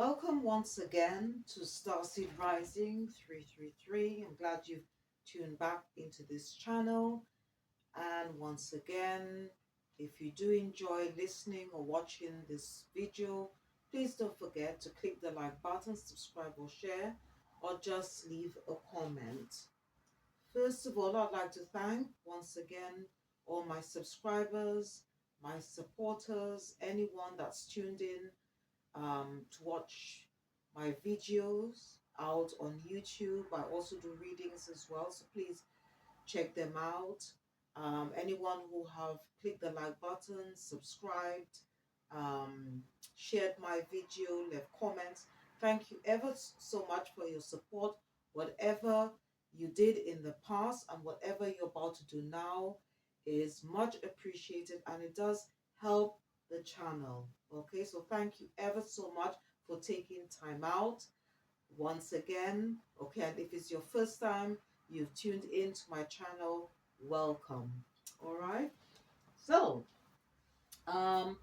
Welcome once again to Starseed Rising 333. I'm glad you've tuned back into this channel. And once again, if you do enjoy listening or watching this video, please don't forget to click the like button, subscribe or share, or just leave a comment. First of all, I'd like to thank once again all my subscribers, my supporters, anyone that's tuned in to watch my videos out on YouTube. I also do readings as well, so please check them out. Anyone who have clicked the like button, subscribed, um, shared my video, left comments, thank you ever so much for your support. Whatever you did in the past and whatever you're about to do now is much appreciated, and it does help the channel. Okay, so thank you ever so much for taking time out once again. Okay, and if it's your first time you've tuned into my channel, welcome. All right, so um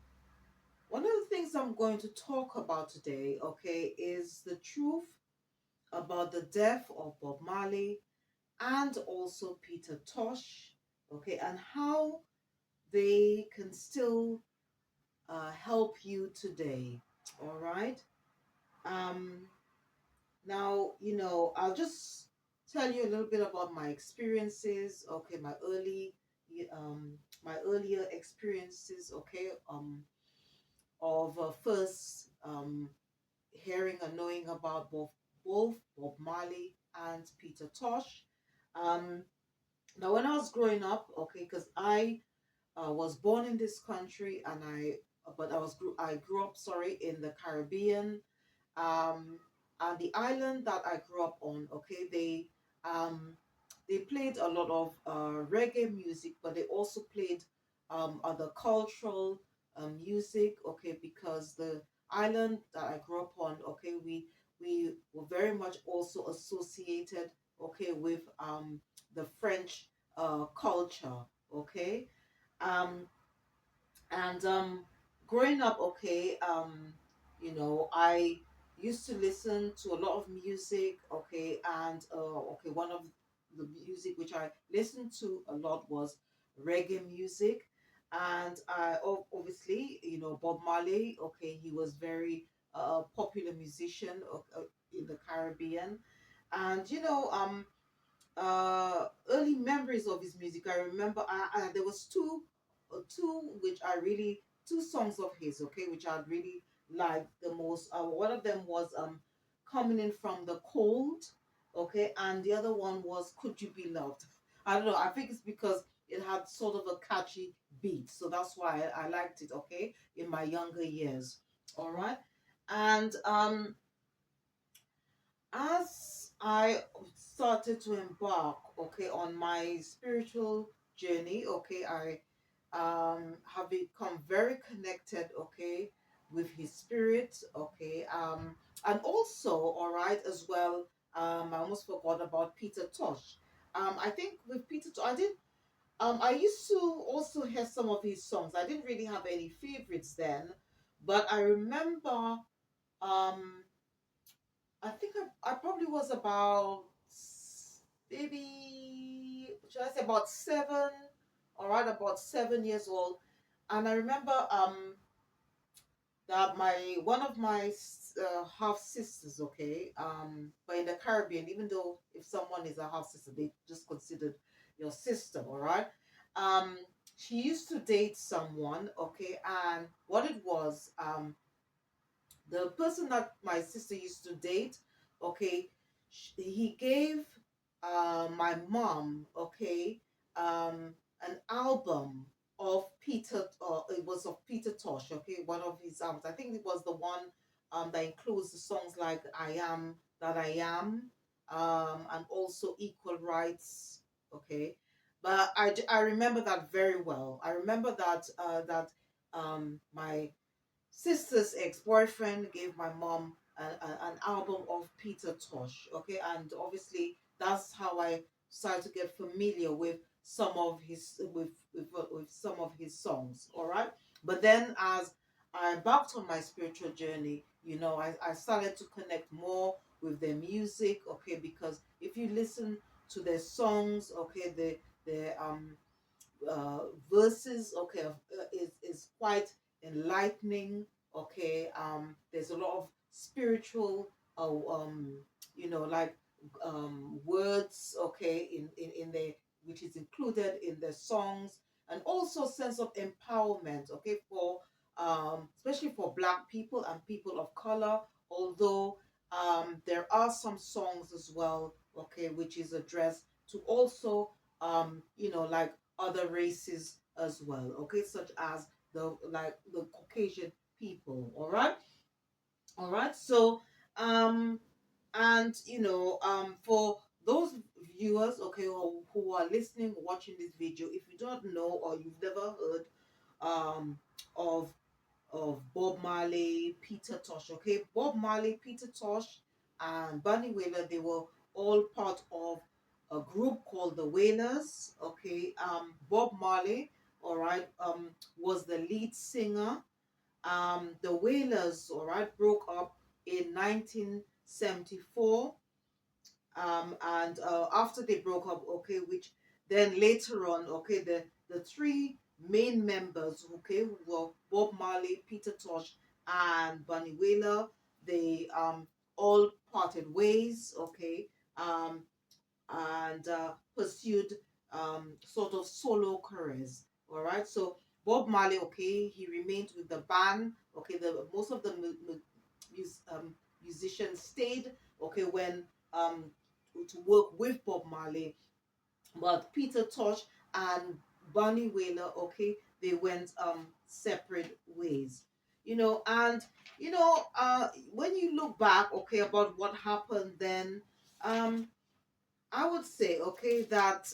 one of the things I'm going to talk about today, okay, is the truth about the death of Bob Marley and also Peter Tosh, okay, and how they can still help you today. All right. um Now, I'll just tell you a little bit about my experiences, okay, my earlier experiences, okay, of first hearing and knowing about both Bob Marley and Peter Tosh. Um, Now, when I was growing up, okay, because I was born in this country, but I grew up, sorry, in the Caribbean. um, and the island that I grew up on, okay, um, they played a lot of reggae music, but they also played other cultural music, okay, because the island that I grew up on, okay, we were very much also associated, okay, with the French culture, okay. um, and growing up, okay, I used to listen to a lot of music, okay, and okay, one of the music which I listened to a lot was reggae music. And obviously, Bob Marley, okay, he was very popular musician in the Caribbean. And early memories of his music. I remember there was two songs of his, okay, which I really liked the most. One of them was Coming In From the Cold, okay, and the other one was Could You Be Loved. I don't know. I think it's because it had sort of a catchy beat, so that's why I liked it. Okay, in my younger years. All right, and as I started to embark, okay, on my spiritual journey, okay, I have become very connected, okay, with his spirit, okay, and also, all right, as well, I almost forgot about Peter Tosh. I think with Peter Tosh, I used to also hear some of his songs. I didn't really have any favorites then, but I remember, um, I think I probably was about maybe, should I say, about seven, all right, about 7 years old. And I remember that my one of my half sisters, okay, but in the Caribbean, even though if someone is a half sister, they just considered your sister, all right. Um, she used to date someone, okay, and what it was, the person that my sister used to date, okay, he gave my mom, okay, an album of Peter, it was of Peter Tosh, okay, one of his albums. I think it was the one that includes the songs like I Am That I Am, and also Equal Rights, okay. But I remember that very well. I remember that my sister's ex-boyfriend gave my mom an album of Peter Tosh, okay, and obviously that's how I started to get familiar with some of his with some of his songs, all right. But then as I embarked on my spiritual journey, I started to connect more with their music, okay, because if you listen to their songs, okay, the uh, verses, okay, is quite enlightening. Okay, there's a lot of spiritual, like words, okay, in the which is included in the songs, and also sense of empowerment, okay, for especially for Black people and people of color. Although there are some songs as well, okay, which is addressed to also like other races as well, okay, such as the Caucasian people. All right. So um and for those viewers, okay, who are listening, watching this video, if you don't know or you've never heard um of Bob Marley, Peter Tosh. Okay, Bob Marley, Peter Tosh, and Bunny Wailer, they were all part of a group called the Wailers. Okay, Bob Marley, all right, was the lead singer. The Wailers, all right, broke up in 1974, and after they broke up, okay, which then later on, okay, the three main members, okay, who were Bob Marley, Peter Tosh, and Bunny Wailer, they all parted ways, okay, um, and pursued sort of solo careers. All right, so Bob Marley, okay, he remained with the band. Okay, the most of the musicians stayed. Okay, when um to work with Bob Marley, but Peter Tosh and Bunny Wailer, okay, they went separate ways. And when you look back, okay, about what happened then, um I would say, okay, that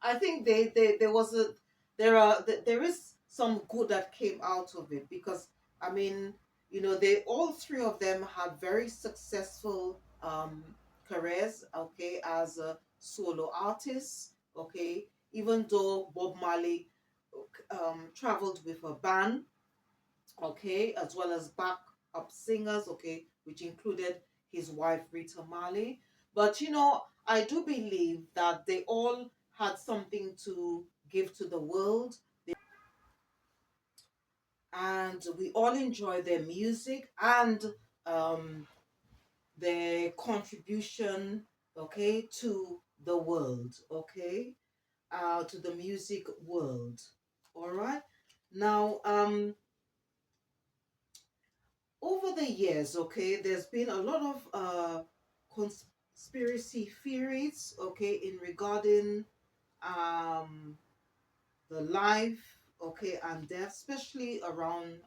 I think there was a there is some good that came out of it, because I mean, they all three of them had very successful careers, okay, as a solo artists, okay, even though Bob Marley traveled with a band, okay, as well as backup singers, okay, which included his wife Rita Marley. But I do believe that they all had something to give to the world, and we all enjoy their music and um, their contribution, okay, to the world, okay, to the music world. All right. Now, over the years, okay, there's been a lot of conspiracy theories, okay, in regarding um, the life, okay, and death, especially around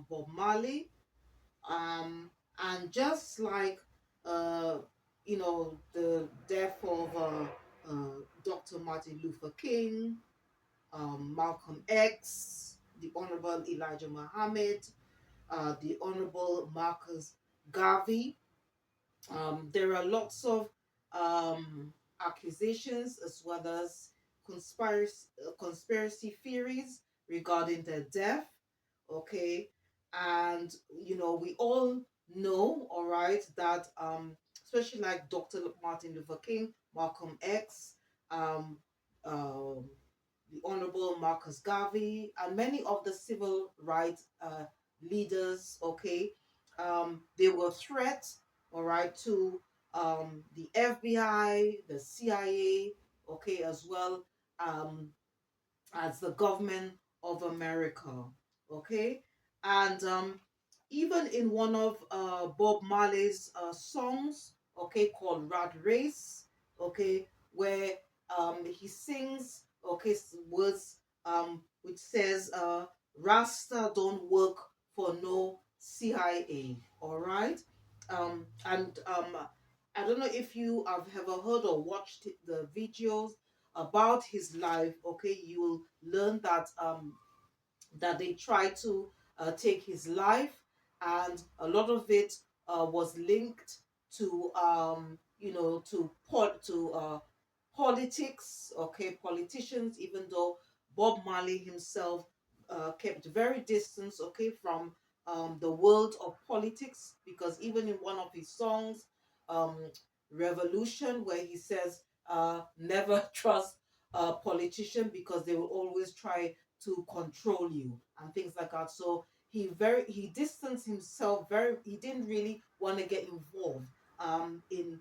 Bob Marley, um, and just like the death of Dr. Martin Luther King, Malcolm X, the Honorable Elijah Muhammad, the Honorable Marcus Garvey. There are lots of accusations as well as conspiracy theories regarding their death. Okay, and we all know, all right, that especially like Dr. Martin Luther King, Malcolm X, um, um, the Honorable Marcus Garvey, and many of the civil rights leaders, okay, they were threats, all right, to the FBI, the CIA, okay, as well um, as the government of America, okay, and even in one of Bob Marley's songs, okay, called Rat Race, okay, where he sings, okay, words which says, Rasta don't work for no CIA, all right, and I don't know if you have ever heard or watched the videos about his life. Okay, you will learn that they tried to take his life, and a lot of it was linked to politics, okay, politicians, even though Bob Marley himself kept very distant, okay, from the world of politics, because even in one of his songs, um, Revolution, where he says, never trust a politician because they will always try to control you and things like that. So he distanced himself very. He didn't really want to get involved in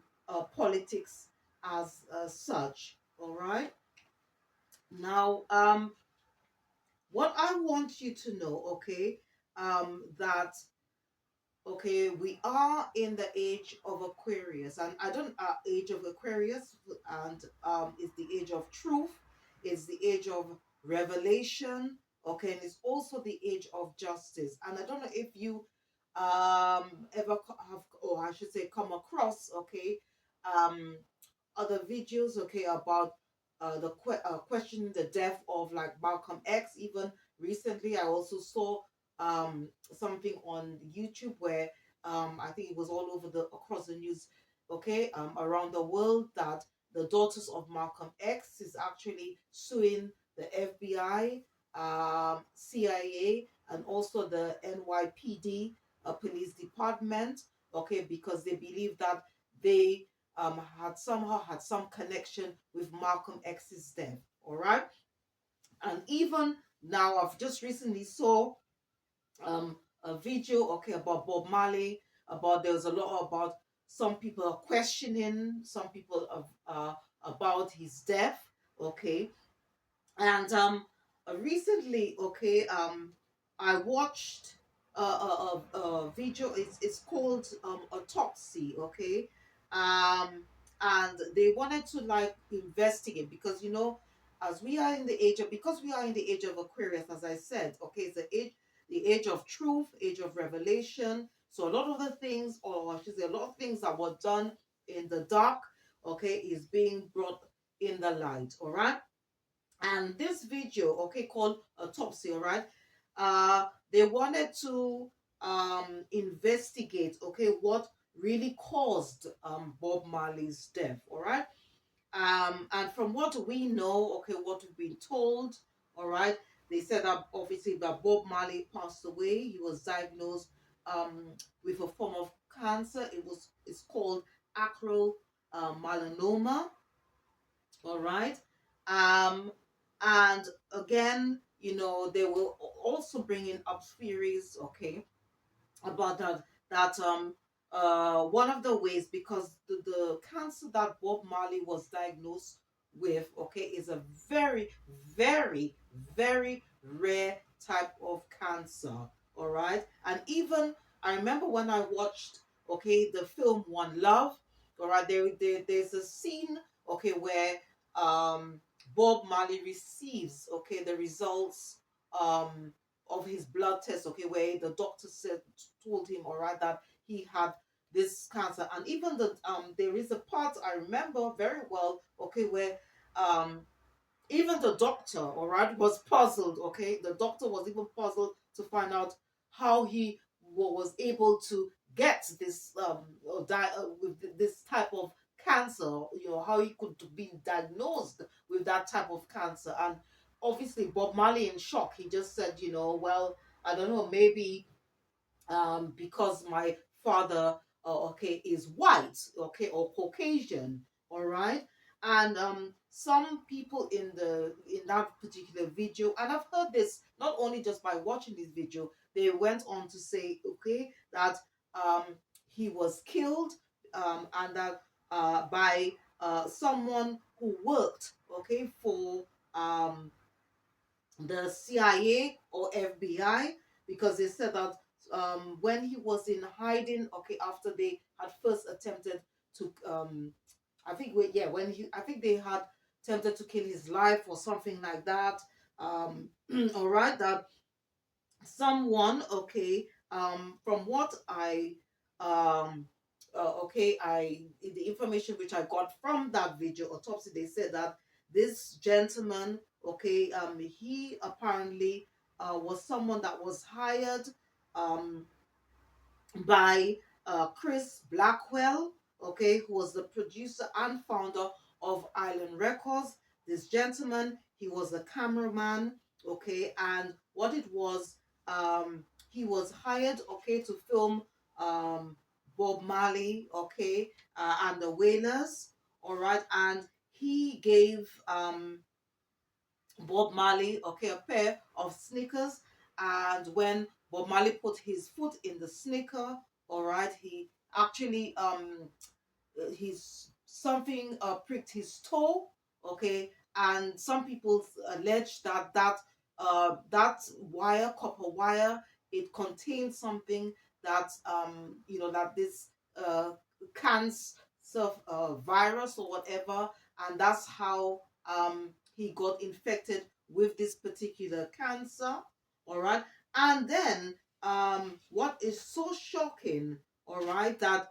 politics as such. All right. Now, what I want you to know, okay, that okay, we are in the age of Aquarius, and I don't age of Aquarius, and it's the age of truth, it's the age of revelation, okay, and it's also the age of justice. And I don't know if you ever have, or I should say, come across, okay, um other videos, okay, about questioning the death of like Malcolm X. Even recently, I also saw something on YouTube where I think it was all over the across the news, okay, around the world, that the daughters of Malcolm X is actually suing the FBI, CIA, and also the NYPD police department, okay, because they believe that they had somehow had some connection with Malcolm X's death. All right, and even now, I've just recently saw a video, okay, about Bob Marley. About There was a lot about some people are questioning some people of about his death, okay, and recently, okay, I watched a video. It's called Autopsy, okay, um, and they wanted to like investigate, because as we are in the age of because we are in the age of Aquarius, as I said, okay, it's the age of truth, age of revelation. So a lot of the things, or I should say, a lot of things that were done in the dark, okay, is being brought in the light. All right, and this video, okay, called Autopsy, all right, they wanted to investigate, okay, what really caused Bob Marley's death. All right, and from what we know, okay, what we've been told, all right, they said that obviously that Bob Marley passed away. He was diagnosed with a form of cancer. It's called acral melanoma. All right. Um, and again, they will also bringing up theories, okay, about that one of the ways, because the cancer that Bob Marley was diagnosed with, okay, is a very, very, very rare type of cancer. All right. And even I remember when I watched, okay, the film One Love. All right, there's a scene, okay, where um Bob Marley receives, okay, the results of his blood test, okay, where the doctor told him, all right, that he had this cancer. And even there is a part I remember very well, okay, where um even the doctor, all right, was puzzled, okay, the doctor was even puzzled to find out how he was able to get this or with this type of cancer, how he could be diagnosed with that type of cancer. And obviously Bob Marley, in shock, he just said, well, I don't know, maybe because my father, okay, is white, okay, or Caucasian, all right. And some people in that particular video, and I've heard this not only just by watching this video, they went on to say, okay, that um, he was killed, and that by someone who worked, okay, for um, the CIA or FBI, because they said that when he was in hiding, okay, after they had first attempted to, yeah, I think they had attempted to kill his life or something like that. All right, that someone, okay, from what I um okay, I the information which I got from that video Autopsy, they said that this gentleman, okay, he apparently was someone that was hired um by Chris Blackwell, okay, who was the producer and founder of Island Records. This gentleman, he was a cameraman, okay, and what it was, he was hired, okay, to film um Bob Marley, okay, and the Wailers, all right, and he gave Bob Marley, okay, a pair of sneakers, and when Bob Marley put his foot in the sneaker, all right, he actually his something pricked his toe, okay, and some people allege that that wire, copper wire, it contained something that that this uh cancer virus or whatever, and that's how he got infected with this particular cancer, all right. And then what is so shocking, all right, that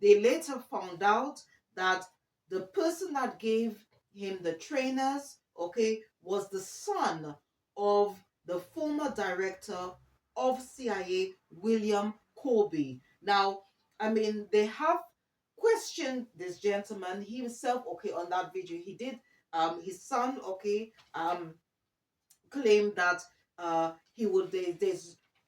they later found out that the person that gave him the trainers, okay, was the son of the former director of CIA, William Colby. Now, I mean, they have questioned this gentleman himself, okay, on that video. He did, his son, okay, claimed that he would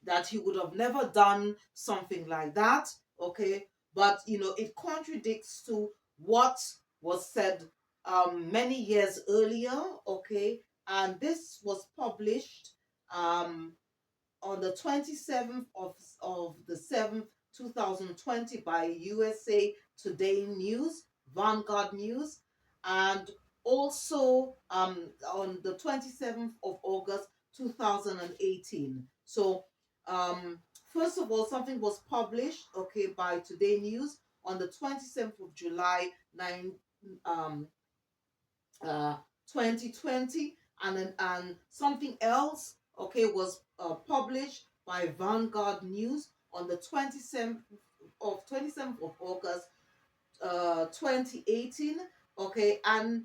that he would have never done something like that, okay, but it contradicts to what was said many years earlier, okay, and this was published um on the 27th of the 7th 2020 by USA Today News, Vanguard News, and also on the 27th of August 2018. So first of all, something was published, okay, by Today News on the 27th of July 9 um, uh, 2020, and something else, okay, was published by Vanguard News on the 27th of August 2018, okay, and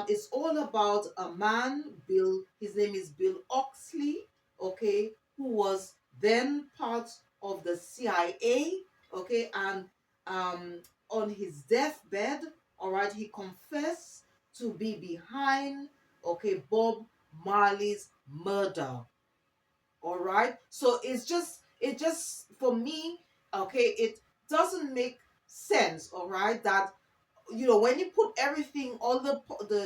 it's all about a man, Bill. His name is Bill Oxley, okay, who was then part of the CIA, okay, and on his deathbed, all right, he confessed to be behind, okay, Bob Marley's murder, all right. So it just for me, okay, it doesn't make sense, all right, that when you put everything, all the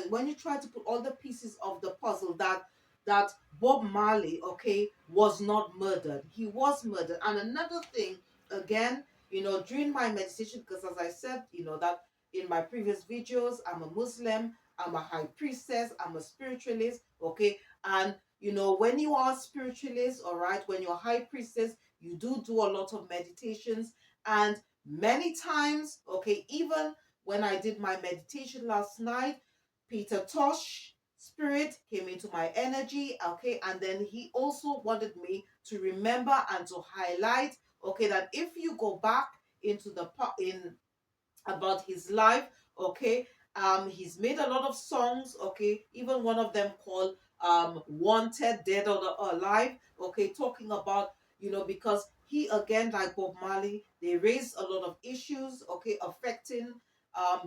when you try to put all the pieces of the puzzle, that Bob Marley, okay, was not murdered. He was murdered. And another thing, again, during my meditation, because as I said, that in my previous videos, I'm a Muslim, I'm a high priestess, I'm a spiritualist, okay, and when you are a spiritualist, all right, when you're a high priestess, you do a lot of meditations, and many times, okay, even when I did my meditation last night, Peter Tosh spirit came into my energy, okay, and then he also wanted me to remember and to highlight, okay, that if you go back into the in about his life, okay, he's made a lot of songs, okay, even one of them called Wanted, Dead or Alive, okay, talking about, because he, again, like Bob Marley, they raised a lot of issues, okay, affecting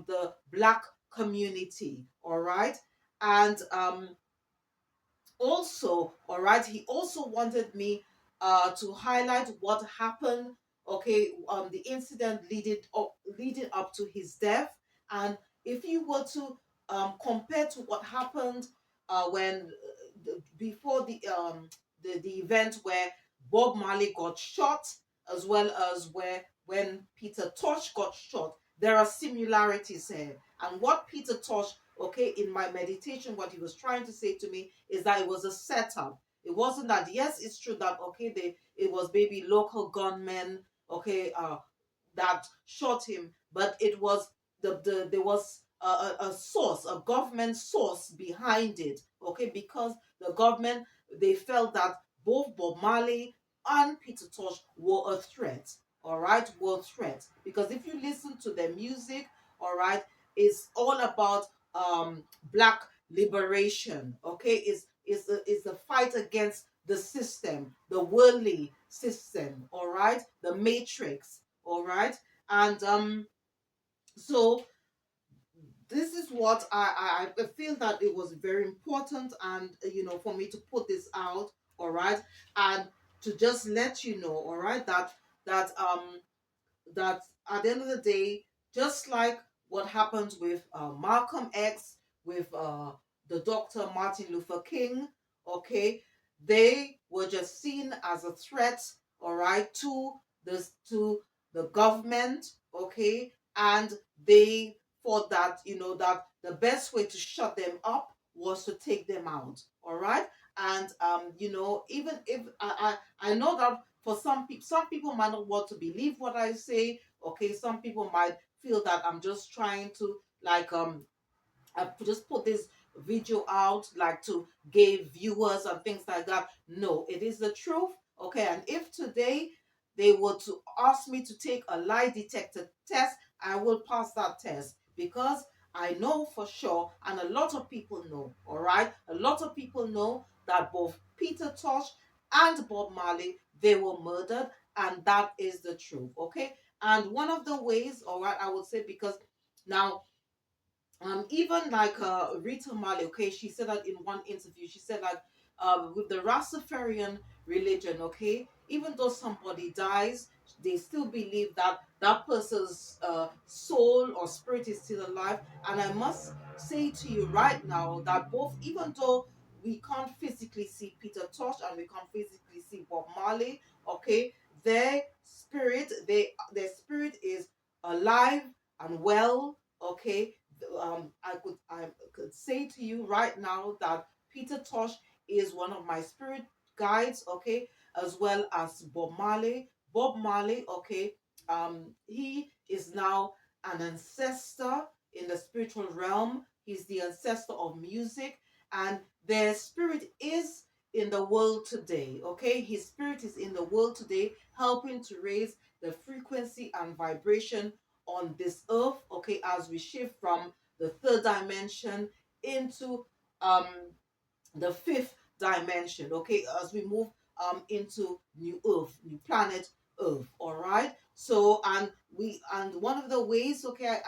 the black community, all right, and also, all right, he also wanted me to highlight what happened, okay, the incident leading up to his death. And if you were to compare to what happened when before the event where Bob Marley got shot, as well as where when Peter Tosh got shot, there are similarities here. And what Peter Tosh, okay, in my meditation, what he was trying to say to me is that it was a setup. It wasn't that, yes, it's true that, okay, it was maybe local gunmen, okay, that shot him, but it was there was a source, a government source behind it, okay, because the government, they felt that both Bob Marley and Peter Tosh were a threat, all right, were a threat, because if you listen to their music, all right, it's all about black liberation, okay, is the fight against the system, the worldly system, all right, the matrix, all right, and so this is what I feel that it was very important, and for me to put this out, all right, and to just let you know, all right, that at the end of the day, just like what happened with Malcolm X, with the Dr. Martin Luther King, okay, they were just seen as a threat, all right, to the government, okay, and they thought that that the best way to shut them up was to take them out, all right, and even if I know that for some people might not want to believe what I say. Okay, some people might feel that I'm just trying to like I just put this video out like to give viewers and things like that. No, it is the truth. Okay, and if today they were to ask me to take a lie detector test, I will pass that test because I know for sure, and a lot of people know, all right? A lot of people know that both Peter Tosh and Bob Marley, they were murdered, and that is the truth, okay? And one of the ways, all right, I would say, because now even like Rita Mali, okay, she said that in one interview. She said like with the Rastafarian religion, okay, even though somebody dies, they still believe that that person's soul or spirit is still alive. And I must say to you right now that both, even though we can't physically see Peter Tosh and we can't physically see Bob Marley, okay, their spirit is alive and well, okay. I could say to you right now that Peter Tosh is one of my spirit guides, okay, as well as Bob Marley. Bob Marley, okay, he is now an ancestor in the spiritual realm. He's the ancestor of music, and their spirit is in the world today, okay? His spirit is in the world today, helping to raise the frequency and vibration on this earth, okay, as we shift from the third dimension into um the fifth dimension, okay, as we move into new earth, new planet earth, all right. So and one of the ways, okay,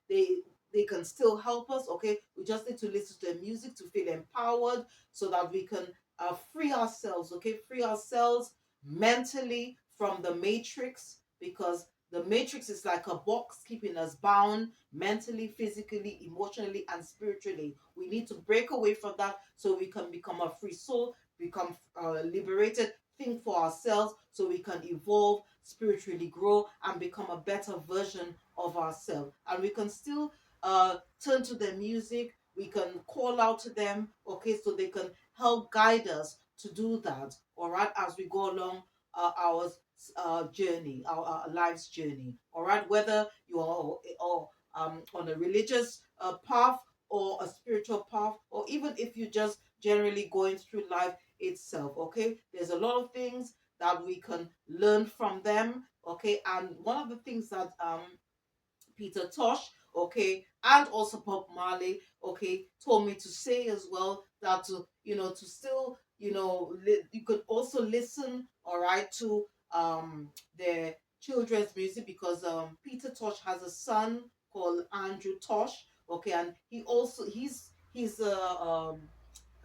they they can still help us, okay. We just need to listen to the music to feel empowered so that we can free ourselves, okay, free ourselves mentally from the matrix, because the matrix is like a box keeping us bound mentally, physically, emotionally, and spiritually. We need to break away from that so we can become a free soul, become liberated, think for ourselves so we can evolve, spiritually grow, and become a better version of ourselves. And we can still turn to the music, we can call out to them, okay, so they can help guide us to do that, all right, as we go along our journey, our life's journey, all right, whether you are on a religious path or a spiritual path, or even if you're just generally going through life itself, okay, there's a lot of things that we can learn from them, okay, and one of the things that Peter Tosh, okay, and also Bob Marley, okay, told me to say as well that to still, you could also listen, all right, to their children's music, because Peter Tosh has a son called Andrew Tosh, okay, and he's a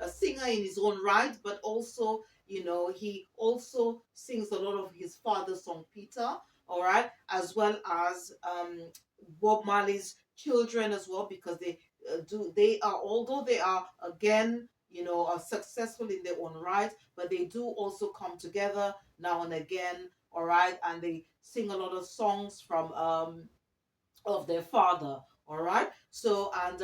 singer in his own right, but also, he also sings a lot of his father's song, Peter, all right, as well as Bob Marley's children as well, because they are, although they are again, are successful in their own right, but they do also come together now and again, all right, and they sing a lot of songs from of their father. All right. So, and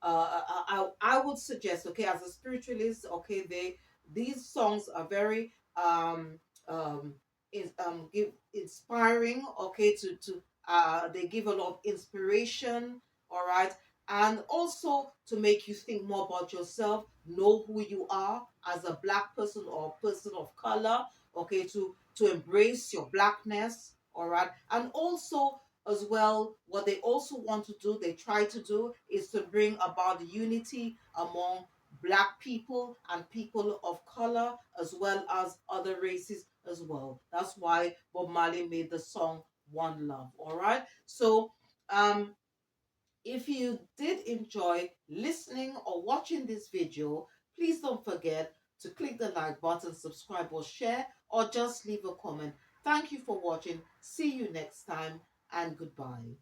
I would suggest, okay, as a spiritualist, okay, these songs are very um give inspiring, okay, to they give a lot of inspiration, all right, and also to make you think more about yourself, know who you are as a black person or person of color, okay, to embrace your blackness, all right, and also as well, what they also want to do, they try to do, is to bring about unity among black people and people of color, as well as other races as well. That's why Bob Marley made the song One Love. All right. So um If you did enjoy listening or watching this video, please don't forget to click the like button, subscribe or share, or just leave a comment. Thank you for watching. See you next time and goodbye.